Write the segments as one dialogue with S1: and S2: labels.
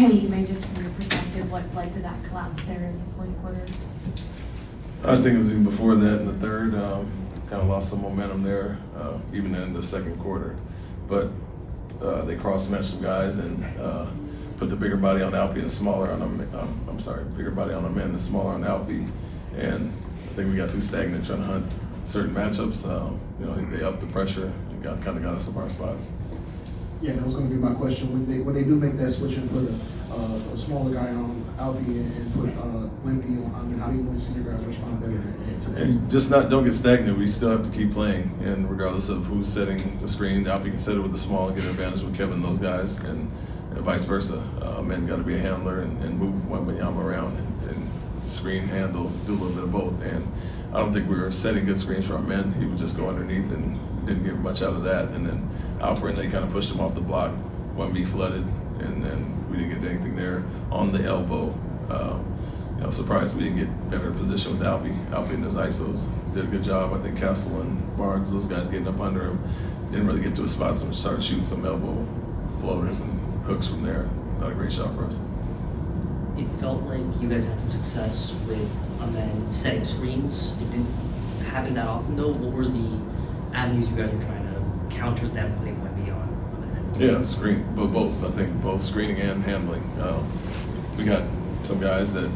S1: Hey, Ime, just from your perspective, what led to that collapse there in the fourth quarter?
S2: I think it was even before that in the third. Kind of lost some momentum there, even in the second quarter. But they cross-matched some guys and put the bigger body on Alpi and smaller on bigger body on Ime and smaller on Alpi. And I think we got too stagnant trying to hunt certain matchups. They upped the pressure and kind of got us up our spots.
S3: Yeah, that was going to be my question. When they do make that switch and put a smaller guy on Alpi and put Wemby on, I mean, how do you want to see your guys respond better to that?
S2: And just don't get stagnant. We still have to keep playing, and regardless of who's setting the screen, Alpi can set it with the small and get an advantage with Kevin and those guys, and vice versa. Men got to be a handler and move Wembanyama around and screen, handle, do a little bit of both. And I don't think we were setting good screens for our men. He would just go underneath and didn't get much out of that. And then Alperen, they kind of pushed him off the block. Wemby flooded, and then we didn't get anything there on the elbow. Surprised we didn't get better position with Alpi and his ISOs. Did a good job. I think Castle and Barnes, those guys getting up under him, didn't really get to his spots and started shooting some elbow floaters and hooks from there. Not a great shot for us.
S4: It felt like you guys had some success with men setting screens. It didn't happen that often though. What were the avenues you guys were trying to counter them putting Wemby on the
S2: Yeah, screen, but both. I think both screening and handling. We got some guys that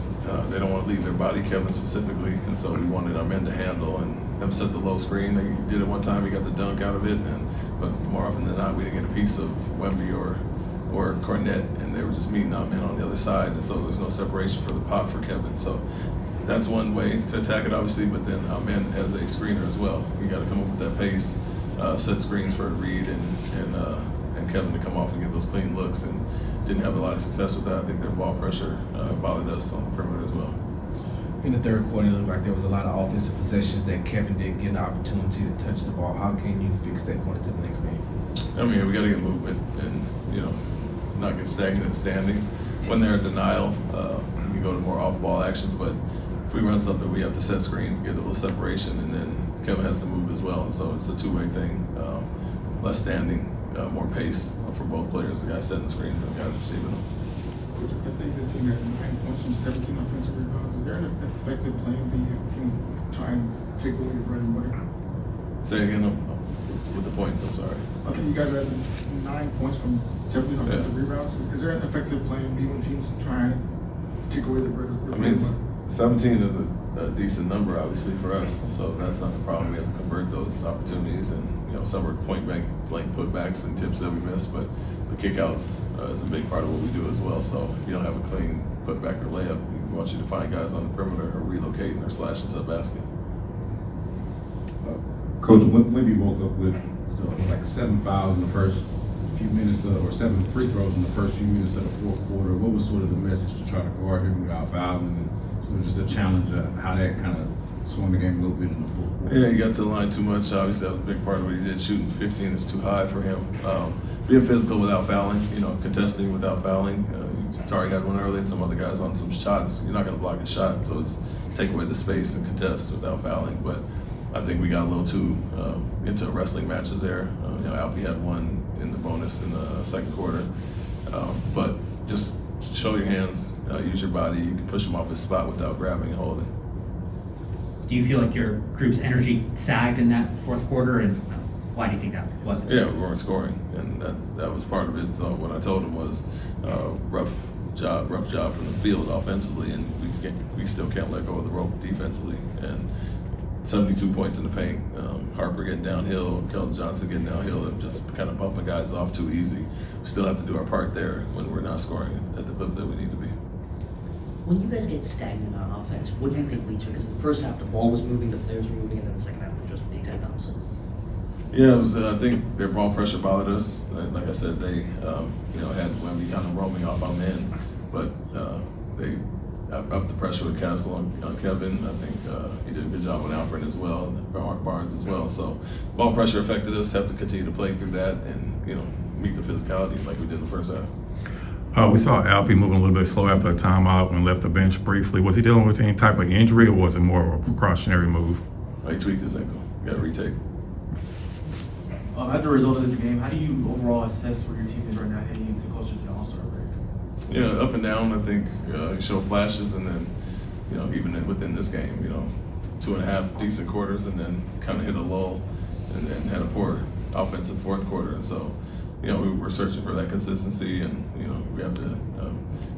S2: they don't want to leave their body, Kevin specifically, and so we wanted our men to handle and them set the low screen. They did it one time, he got the dunk out of it, but more often than not, we didn't get a piece of Wemby or Cornette, and they were just meeting our men on the other side, and so there's no separation for the pop for Kevin. So that's one way to attack it, obviously, but then our men as a screener as well. You got to come up with that pace, set screens for Reed and Kevin to come off and get those clean looks, and didn't have a lot of success with that. I think their ball pressure bothered us on the perimeter as well.
S5: In the third quarter, it looked like there was a lot of offensive possessions that Kevin didn't get an opportunity to touch the ball. How can you fix that going into the next game?
S2: I mean, we got to get movement and not get stagnant and standing. When they're in denial, we go to more off-ball actions. But if we run something, we have to set screens, get a little separation, and then Kevin has to move as well. And so it's a two-way thing. Less standing, more pace for both players. The guys setting the screens and the guys receiving them.
S6: I think this team had 9 points from 17 offensive rebounds. Is there an effective plan B if teams try and take away your bread and butter?
S2: Say again with the points. I'm sorry.
S6: Okay, you guys had 9 points from 17 offensive rebounds. Is there an effective plan B when teams try and take away the bread and butter?
S2: I mean, 17 is a decent number, obviously, for us. So that's not the problem. We have to convert those opportunities, and some are point blank putbacks and tips that we miss, but the kickouts is a big part of what we do as well. So if you don't have a clean putback or layup, we want you to find guys on the perimeter or relocate or slash into the basket.
S7: Coach, when you woke up with like 7 fouls in the first few minutes or 7 free throws in the first few minutes of the fourth quarter, what was sort of the message to try to guard him without fouling, and sort of just a challenge of how that kind of swung the game a little bit in the fourth quarter?
S2: Yeah, he got to the line too much. Obviously, that was a big part of what he did. Shooting 15 is too high for him. Being physical without fouling, contesting without fouling. Tari had one early and some other guys on some shots. You're not going to block a shot, so it's take away the space and contest without fouling. But I think we got a little too into wrestling matches there. Alpi had one in the bonus in the second quarter. But just show your hands, use your body. You can push him off his spot without grabbing and holding.
S8: Do you feel like your group's energy sagged in that fourth quarter, and why do you think that was?
S2: Yeah, we weren't scoring, and that was part of it. So what I told him was rough job from the field offensively, and we still can't let go of the rope defensively. And 72 points in the paint. Harper getting downhill, Keldon Johnson getting downhill, and just kind of bumping guys off too easy. We still have to do our part there when we're not scoring at the clip that we need to be.
S4: When you guys get stagnant on offense, what do you think leads to it? Because in the first half, the ball was moving, the players were moving, and then the second half was just the exact opposite.
S2: Yeah, it was. I think their ball pressure bothered us. Like I said, they had Wemby kind of roaming off our men, but they upped the pressure with Castle on Kevin. I think he did a good job on Alfred as well, and Barnes as well. So ball pressure affected us. Have to continue to play through that and meet the physicality like we did in the first half.
S9: We saw Alpi moving a little bit slow after a timeout and left the bench briefly. Was he dealing with any type of injury, or was it more of a precautionary move?
S2: He tweaked his ankle. Got a retake.
S10: As a result of this game, how do you overall assess where your team is right now heading into closer to the All-Star break?
S2: Yeah, up and down. I think show flashes, and then even within this game, 2.5 decent quarters, and then kind of hit a lull, and then had a poor offensive fourth quarter. And so, we were searching for that consistency, and we have to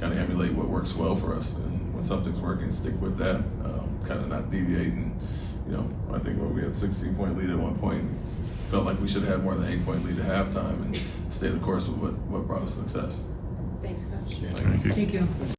S2: kind of emulate what works well for us. And when something's working, stick with that. Kind of not deviate. And I think we had a 16-point lead at one point. Felt like we should have had more than an 8-point lead at halftime, and stay the course with what brought us success.
S1: Thanks, Coach.
S9: Thank you.
S10: Thank you.